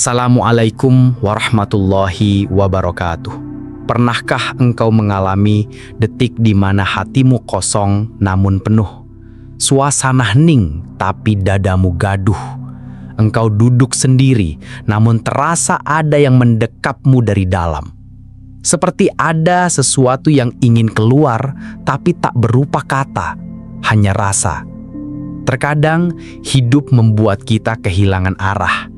Assalamualaikum warahmatullahi wabarakatuh. Pernahkah engkau mengalami detik di mana hatimu kosong namun penuh? Suasana hening tapi dadamu gaduh. Engkau duduk sendiri namun terasa ada yang mendekapmu dari dalam. Seperti ada sesuatu yang ingin keluar tapi tak berupa kata, hanya rasa. Terkadang hidup membuat kita kehilangan arah.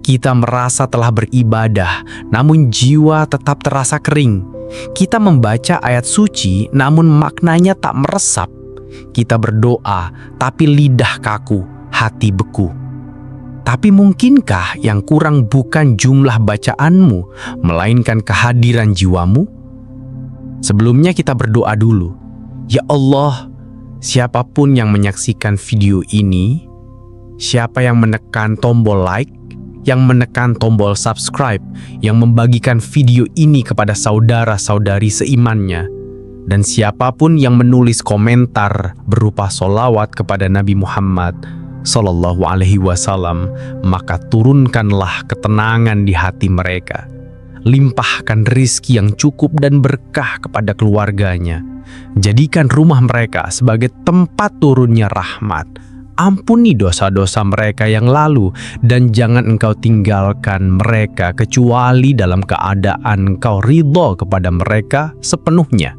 Kita merasa telah beribadah, namun jiwa tetap terasa kering. Kita membaca ayat suci, namun maknanya tak meresap. Kita berdoa, tapi lidah kaku, hati beku. Tapi mungkinkah yang kurang bukan jumlah bacaanmu, melainkan kehadiran jiwamu? Sebelumnya kita berdoa dulu. Ya Allah, siapapun yang menyaksikan video ini, siapa yang menekan tombol like, yang menekan tombol subscribe, yang membagikan video ini kepada saudara-saudari seimannya, dan siapapun yang menulis komentar berupa sholawat kepada Nabi Muhammad Sallallahu Alaihi Wasallam, maka turunkanlah ketenangan di hati mereka. Limpahkan rizki yang cukup dan berkah kepada keluarganya. Jadikan rumah mereka sebagai tempat turunnya rahmat. Ampuni dosa-dosa mereka yang lalu, dan jangan engkau tinggalkan mereka kecuali dalam keadaan engkau ridho kepada mereka sepenuhnya.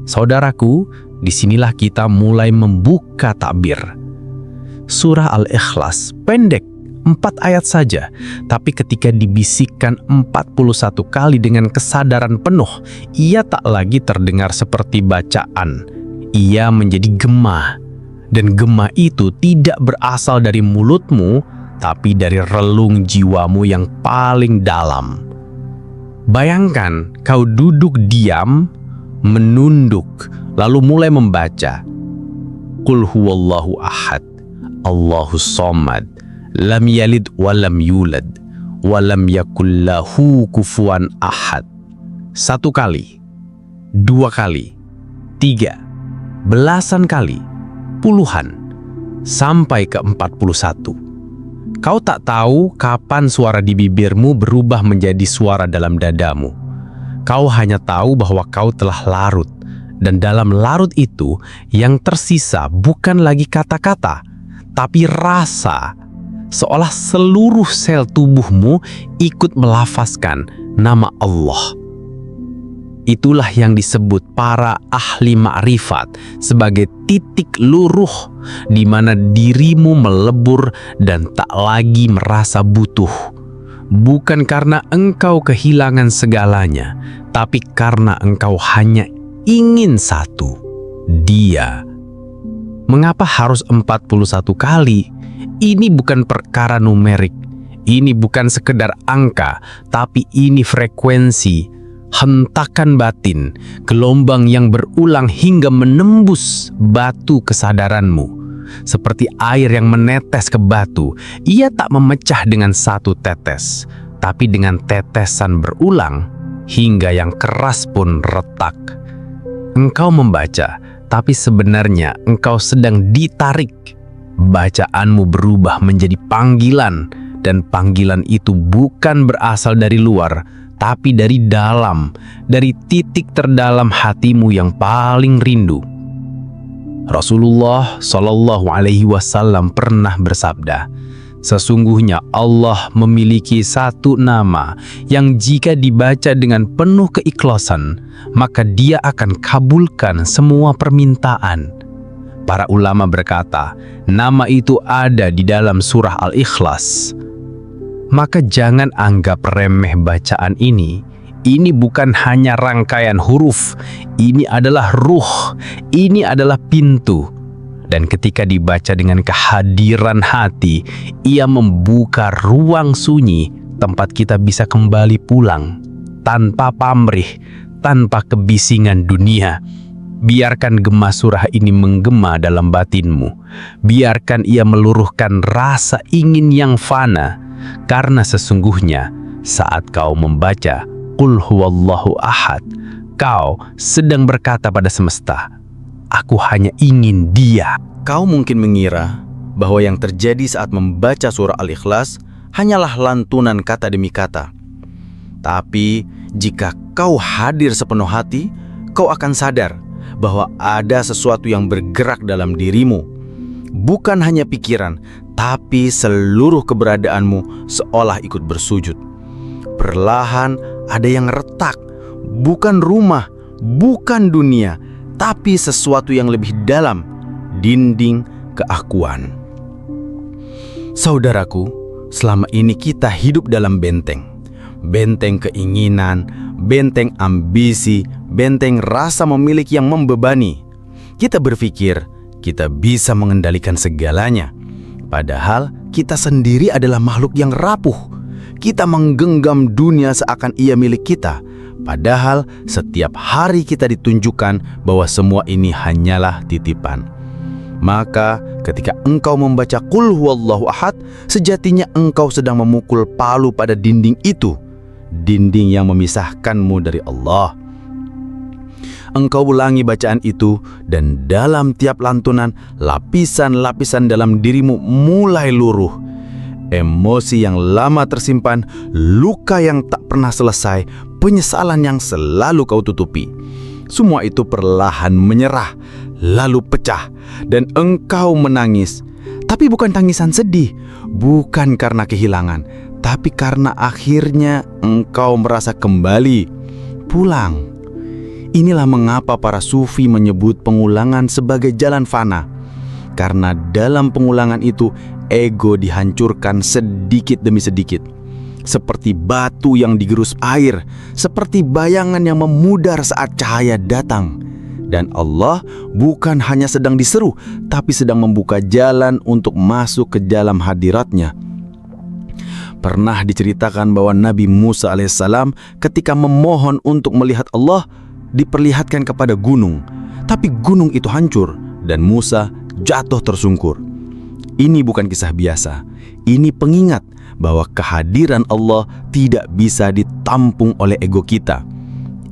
Saudaraku, disinilah kita mulai membuka takbir. Surah Al-Ikhlas, pendek, 4 ayat saja, tapi ketika dibisikkan 41 kali dengan kesadaran penuh, ia tak lagi terdengar seperti bacaan. Ia menjadi gema. Dan gema itu tidak berasal dari mulutmu, tapi dari relung jiwamu yang paling dalam. Bayangkan kau duduk diam, menunduk, lalu mulai membaca. Qul huwallahu ahad, Allahus somad, lam yalid walam yulad, walam yakul lahu kufuwan ahad. 1 kali, 2 kali, 3, belasan kali, puluhan, sampai ke 41. Kau tak tahu kapan suara di bibirmu berubah menjadi suara dalam dadamu. Kau hanya tahu bahwa kau telah larut, dan dalam larut itu yang tersisa bukan lagi kata-kata, tapi rasa, seolah seluruh sel tubuhmu ikut melafazkan nama Allah. Itulah yang disebut para ahli ma'rifat sebagai titik luruh di mana dirimu melebur dan tak lagi merasa butuh. Bukan karena engkau kehilangan segalanya, tapi karena engkau hanya ingin satu, Dia. Mengapa harus 41 kali? Ini bukan perkara numerik. Ini bukan sekedar angka, tapi ini frekuensi. Hentakan batin, gelombang yang berulang hingga menembus batu kesadaranmu. Seperti air yang menetes ke batu, ia tak memecah dengan satu tetes, tapi dengan tetesan berulang hingga yang keras pun retak. Engkau membaca, tapi sebenarnya engkau sedang ditarik. Bacaanmu berubah menjadi panggilan, dan panggilan itu bukan berasal dari luar, tapi dari dalam, dari titik terdalam hatimu yang paling rindu. Rasulullah Shallallahu Alaihi Wasallam pernah bersabda, sesungguhnya Allah memiliki satu nama yang jika dibaca dengan penuh keikhlasan, maka Dia akan kabulkan semua permintaan. Para ulama berkata, nama itu ada di dalam surah Al-Ikhlas. Maka jangan anggap remeh bacaan ini. Ini bukan hanya rangkaian huruf, ini adalah ruh, ini adalah pintu. Dan ketika dibaca dengan kehadiran hati, ia membuka ruang sunyi, tempat kita bisa kembali pulang, tanpa pamrih, tanpa kebisingan dunia. Biarkan gema surah ini menggema dalam batinmu. Biarkan ia meluruhkan rasa ingin yang fana. Karena sesungguhnya saat kau membaca Qul huwallahu ahad, kau sedang berkata pada semesta, aku hanya ingin Dia. Kau mungkin mengira bahwa yang terjadi saat membaca surah Al-Ikhlas hanyalah lantunan kata demi kata. Tapi jika kau hadir sepenuh hati, kau akan sadar bahwa ada sesuatu yang bergerak dalam dirimu. Bukan hanya pikiran, tapi seluruh keberadaanmu seolah ikut bersujud. Perlahan ada yang retak, bukan rumah, bukan dunia, tapi sesuatu yang lebih dalam, dinding keakuan. Saudaraku, selama ini kita hidup dalam benteng. Benteng keinginan, benteng ambisi, benteng rasa memiliki yang membebani. Kita berpikir kita bisa mengendalikan segalanya. Padahal kita sendiri adalah makhluk yang rapuh. Kita menggenggam dunia seakan ia milik kita. Padahal setiap hari kita ditunjukkan bahwa semua ini hanyalah titipan. Maka ketika engkau membaca Qul Huwallahu Ahad, sejatinya engkau sedang memukul palu pada dinding itu. Dinding yang memisahkanmu dari Allah. Engkau ulangi bacaan itu, dan dalam tiap lantunan, lapisan-lapisan dalam dirimu mulai luruh. Emosi yang lama tersimpan, luka yang tak pernah selesai, penyesalan yang selalu kau tutupi. Semua itu perlahan menyerah, lalu pecah, dan engkau menangis. Tapi bukan tangisan sedih, bukan karena kehilangan, tapi karena akhirnya engkau merasa kembali pulang. Inilah mengapa para sufi menyebut pengulangan sebagai jalan fana. Karena dalam pengulangan itu, ego dihancurkan sedikit demi sedikit. Seperti batu yang digerus air, seperti bayangan yang memudar saat cahaya datang. Dan Allah bukan hanya sedang diseru, tapi sedang membuka jalan untuk masuk ke dalam hadiratnya. Pernah diceritakan bahwa Nabi Musa alaihissalam ketika memohon untuk melihat Allah, diperlihatkan kepada gunung, tapi gunung itu hancur dan Musa jatuh tersungkur. Ini bukan kisah biasa. Ini pengingat bahwa kehadiran Allah tidak bisa ditampung oleh ego kita.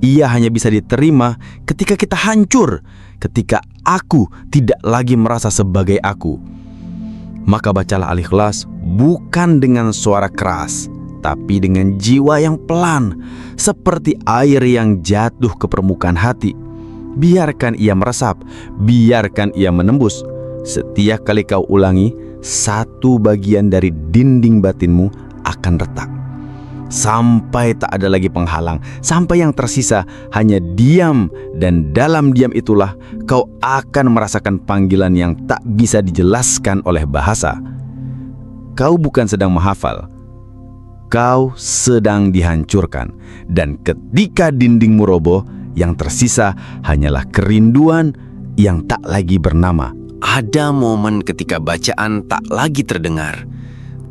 Ia hanya bisa diterima ketika kita hancur, ketika aku tidak lagi merasa sebagai aku. Maka bacalah Al-Ikhlas bukan dengan suara keras, tapi dengan jiwa yang pelan, seperti air yang jatuh ke permukaan hati. Biarkan ia meresap, biarkan ia menembus. Setiap kali kau ulangi, satu bagian dari dinding batinmu akan retak. Sampai tak ada lagi penghalang, sampai yang tersisa hanya diam, dan dalam diam itulah kau akan merasakan panggilan yang tak bisa dijelaskan oleh bahasa. Kau bukan sedang menghafal, kau sedang dihancurkan, dan ketika dindingmu roboh, yang tersisa hanyalah kerinduan yang tak lagi bernama. Ada momen ketika bacaan tak lagi terdengar,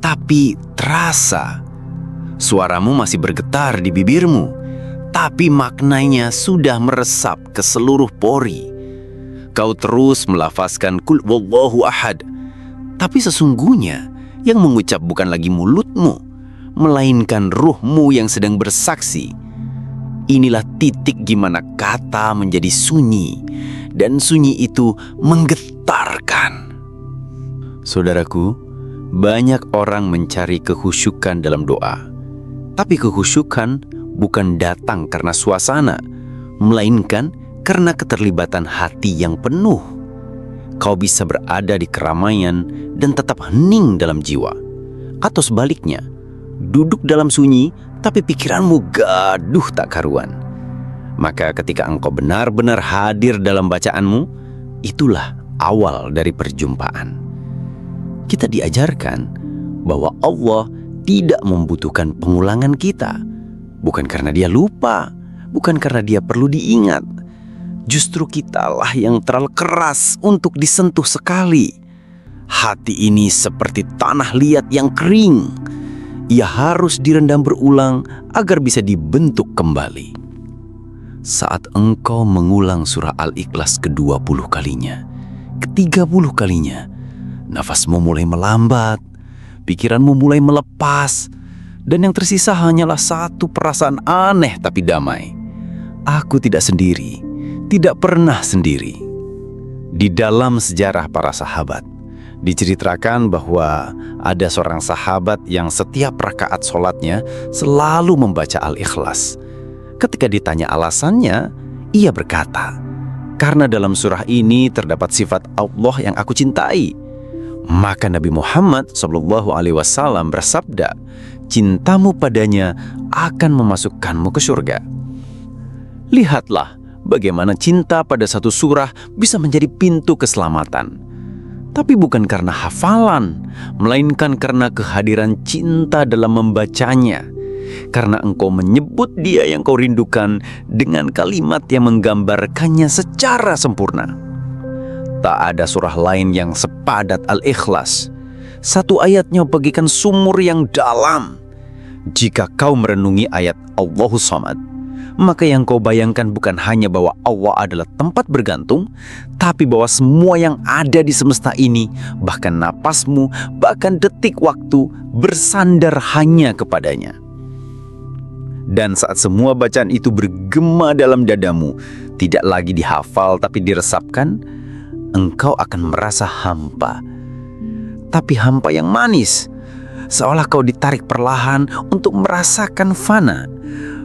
tapi terasa. Suaramu masih bergetar di bibirmu, tapi maknanya sudah meresap ke seluruh pori. Kau terus melafazkan Qul Huwallahu Ahad, tapi sesungguhnya yang mengucap bukan lagi mulutmu, melainkan ruhmu yang sedang bersaksi. Inilah titik gimana kata menjadi sunyi, dan sunyi itu menggetarkan. Saudaraku, banyak orang mencari kehusyukan dalam doa. Tapi kehusyukan bukan datang karena suasana, melainkan karena keterlibatan hati yang penuh. Kau bisa berada di keramaian dan tetap hening dalam jiwa. Atau sebaliknya, duduk dalam sunyi tapi pikiranmu gaduh tak karuan. Maka ketika engkau benar-benar hadir dalam bacaanmu, itulah awal dari perjumpaan. Kita diajarkan bahwa Allah tidak membutuhkan pengulangan kita. Bukan karena dia lupa, bukan karena dia perlu diingat. Justru kitalah yang terlalu keras untuk disentuh sekali. Hati ini seperti tanah liat yang kering. Ia harus direndam berulang agar bisa dibentuk kembali. Saat engkau mengulang surah Al-Ikhlas ke-20 kalinya, ke-30 kalinya, nafasmu mulai melambat, pikiranmu mulai melepas, dan yang tersisa hanyalah satu perasaan aneh tapi damai. Aku tidak sendiri, tidak pernah sendiri. Di dalam sejarah para sahabat, Diceritakan bahwa ada seorang sahabat yang setiap rakaat sholatnya selalu membaca Al-Ikhlas. Ketika ditanya alasannya, ia berkata, "Karena dalam surah ini terdapat sifat Allah yang aku cintai." Maka Nabi Muhammad SAW bersabda, "Cintamu padanya akan memasukkanmu ke surga." Lihatlah bagaimana cinta pada satu surah bisa menjadi pintu keselamatan. Tapi bukan karena hafalan, melainkan karena kehadiran cinta dalam membacanya. Karena engkau menyebut dia yang kau rindukan dengan kalimat yang menggambarkannya secara sempurna. Tak ada surah lain yang sepadat Al-Ikhlas. Satu ayatnya bagikan sumur yang dalam. Jika kau merenungi ayat Allahus Samad, maka yang kau bayangkan bukan hanya bahwa Allah adalah tempat bergantung, tapi bahwa semua yang ada di semesta ini, bahkan napasmu, bahkan detik waktu, bersandar hanya kepadanya. Dan saat semua bacaan itu bergema dalam dadamu, tidak lagi dihafal tapi diresapkan, engkau akan merasa hampa. Tapi hampa yang manis, seolah kau ditarik perlahan untuk merasakan fana.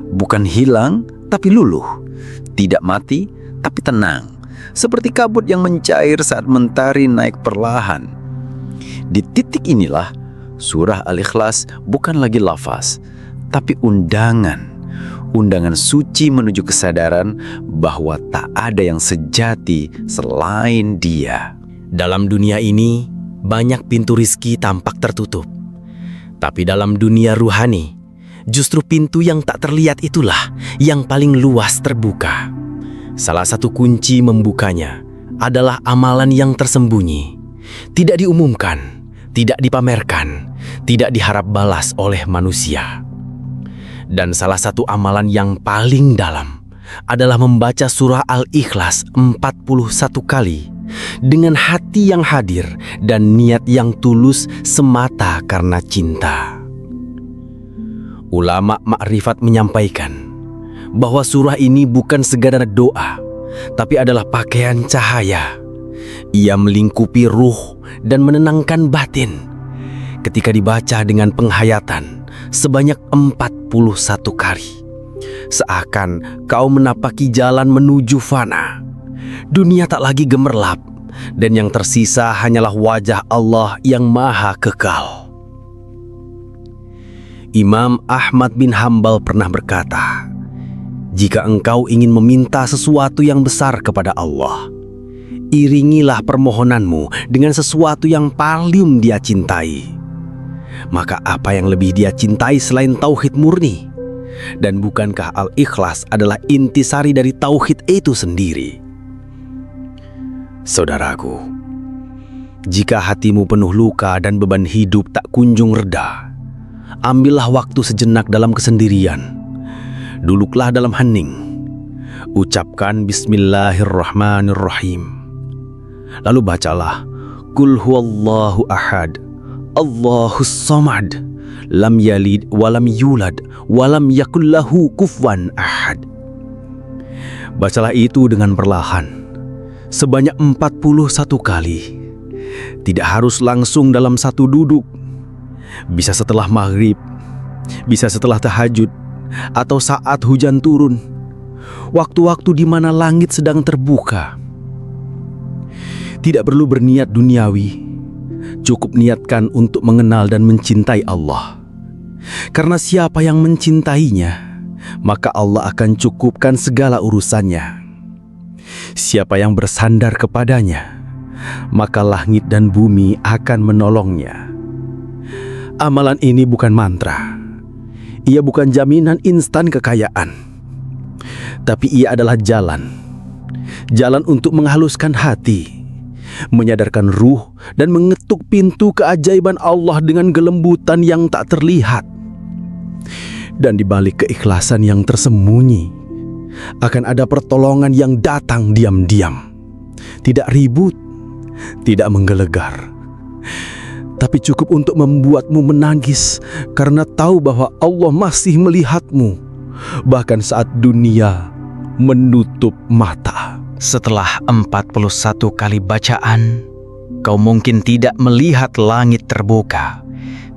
Bukan hilang, tapi luluh. Tidak mati, tapi tenang. Seperti kabut yang mencair saat mentari naik perlahan. Di titik inilah, surah Al-Ikhlas bukan lagi lafaz, tapi undangan. Undangan suci menuju kesadaran bahwa tak ada yang sejati selain Dia. Dalam dunia ini, banyak pintu rizki tampak tertutup. Tapi dalam dunia ruhani, justru pintu yang tak terlihat itulah yang paling luas terbuka. Salah satu kunci membukanya adalah amalan yang tersembunyi. Tidak diumumkan, tidak dipamerkan, tidak diharap balas oleh manusia. Dan salah satu amalan yang paling dalam adalah membaca surah Al-Ikhlas 41 kali dengan hati yang hadir dan niat yang tulus semata karena cinta. Ulama makrifat menyampaikan bahwa surah ini bukan sekadar doa, tapi adalah pakaian cahaya. Ia melingkupi ruh dan menenangkan batin. Ketika dibaca dengan penghayatan sebanyak 41 kali, seakan kau menapaki jalan menuju fana. Dunia tak lagi gemerlap, dan yang tersisa hanyalah wajah Allah yang maha kekal. Imam Ahmad bin Hambal pernah berkata, "Jika engkau ingin meminta sesuatu yang besar kepada Allah, iringilah permohonanmu dengan sesuatu yang paling Dia cintai." Maka apa yang lebih Dia cintai selain tauhid murni? Dan bukankah Al-Ikhlas adalah intisari dari tauhid itu sendiri? Saudaraku, jika hatimu penuh luka dan beban hidup tak kunjung reda, ambillah waktu sejenak dalam kesendirian. Duduklah dalam hening. Ucapkan Bismillahirrahmanirrahim. Lalu bacalah Qul huwallahu ahad, Allahus samad, lam yalid walam yulad walam yakul lahu kufuwan ahad. Bacalah itu dengan perlahan, sebanyak 41 kali. Tidak harus langsung dalam satu duduk. Bisa setelah maghrib, bisa setelah tahajud, atau saat hujan turun. Waktu-waktu di mana langit sedang terbuka. Tidak perlu berniat duniawi. Cukup niatkan untuk mengenal dan mencintai Allah. Karena siapa yang mencintainya, maka Allah akan cukupkan segala urusannya. Siapa yang bersandar kepadanya, maka langit dan bumi akan menolongnya. Amalan ini bukan mantra. Ia bukan jaminan instan kekayaan. Tapi ia adalah jalan. Jalan untuk menghaluskan hati, menyadarkan ruh, dan mengetuk pintu keajaiban Allah dengan kelembutan yang tak terlihat. Dan di balik keikhlasan yang tersembunyi, akan ada pertolongan yang datang diam-diam. Tidak ribut, tidak menggelegar, tapi cukup untuk membuatmu menangis karena tahu bahwa Allah masih melihatmu, bahkan saat dunia menutup mata. Setelah 41 kali bacaan, Kau mungkin tidak melihat langit terbuka,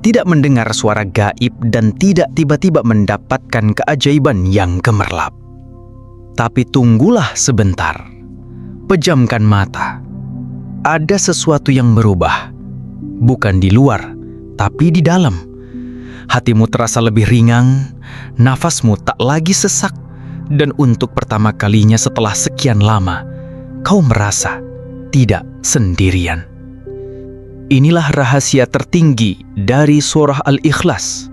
tidak mendengar suara gaib, dan tidak tiba-tiba mendapatkan keajaiban yang gemerlap. Tapi tunggulah sebentar. Pejamkan mata. Ada sesuatu yang berubah. Bukan di luar, tapi di dalam. Hatimu terasa lebih ringan, nafasmu tak lagi sesak, dan untuk pertama kalinya setelah sekian lama, kau merasa tidak sendirian. Inilah rahasia tertinggi dari surah Al-Ikhlas.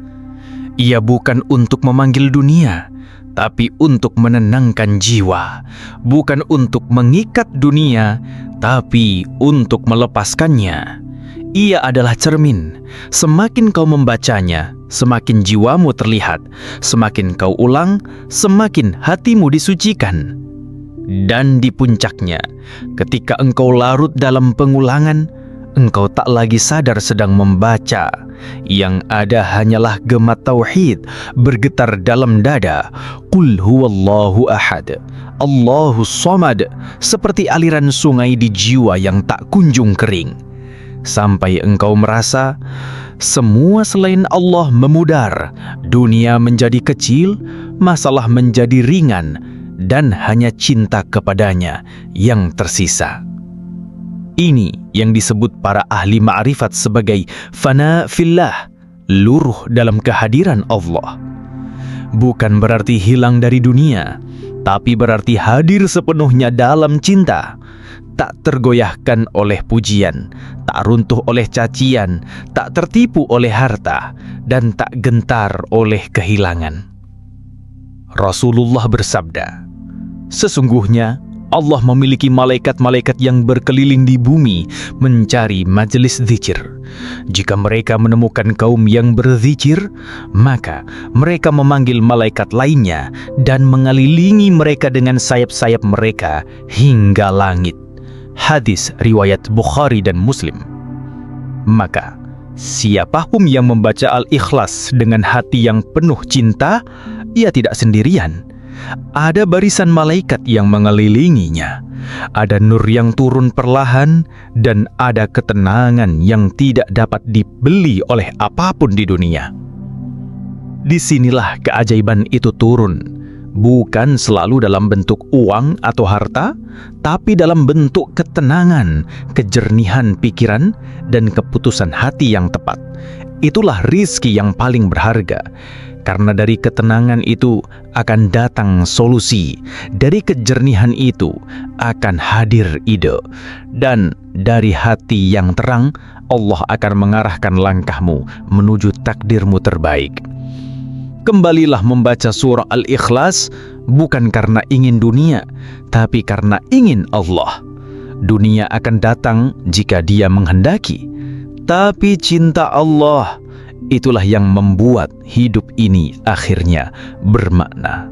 Ia bukan untuk memanggil dunia, tapi untuk menenangkan jiwa. Bukan untuk mengikat dunia, tapi untuk melepaskannya. Ia adalah cermin. Semakin kau membacanya, semakin jiwamu terlihat. Semakin kau ulang, semakin hatimu disucikan. Dan di puncaknya, ketika engkau larut dalam pengulangan, engkau tak lagi sadar sedang membaca. Yang ada hanyalah gema tauhid bergetar dalam dada. Qul huwallahu ahad, Allahus samad, seperti aliran sungai di jiwa yang tak kunjung kering. Sampai engkau merasa semua selain Allah memudar, dunia menjadi kecil, masalah menjadi ringan, dan hanya cinta kepadanya yang tersisa. Ini yang disebut para ahli ma'rifat sebagai fana fillah, luruh dalam kehadiran Allah. Bukan berarti hilang dari dunia, tapi berarti hadir sepenuhnya dalam cinta. Tak tergoyahkan oleh pujian, tak runtuh oleh cacian, tak tertipu oleh harta, dan tak gentar oleh kehilangan. Rasulullah bersabda, sesungguhnya Allah memiliki malaikat-malaikat yang berkeliling di bumi mencari majelis zikir. Jika mereka menemukan kaum yang berzikir, maka mereka memanggil malaikat lainnya dan mengelilingi mereka dengan sayap-sayap mereka hingga langit. Hadis riwayat Bukhari dan Muslim. Maka, siapapun yang membaca Al-Ikhlas dengan hati yang penuh cinta, ia tidak sendirian. Ada barisan malaikat yang mengelilinginya. Ada nur yang turun perlahan, dan ada ketenangan yang tidak dapat dibeli oleh apapun di dunia. Disinilah keajaiban itu turun, bukan selalu dalam bentuk uang atau harta, tapi dalam bentuk ketenangan, kejernihan pikiran, dan keputusan hati yang tepat. Itulah rizki yang paling berharga. Karena dari ketenangan itu akan datang solusi, dari kejernihan itu akan hadir ide, dan dari hati yang terang Allah akan mengarahkan langkahmu menuju takdirmu terbaik. Kembalilah membaca surah Al-Ikhlas bukan karena ingin dunia, tapi karena ingin Allah. Dunia akan datang jika Dia menghendaki, tapi cinta Allah, itulah yang membuat hidup ini akhirnya bermakna.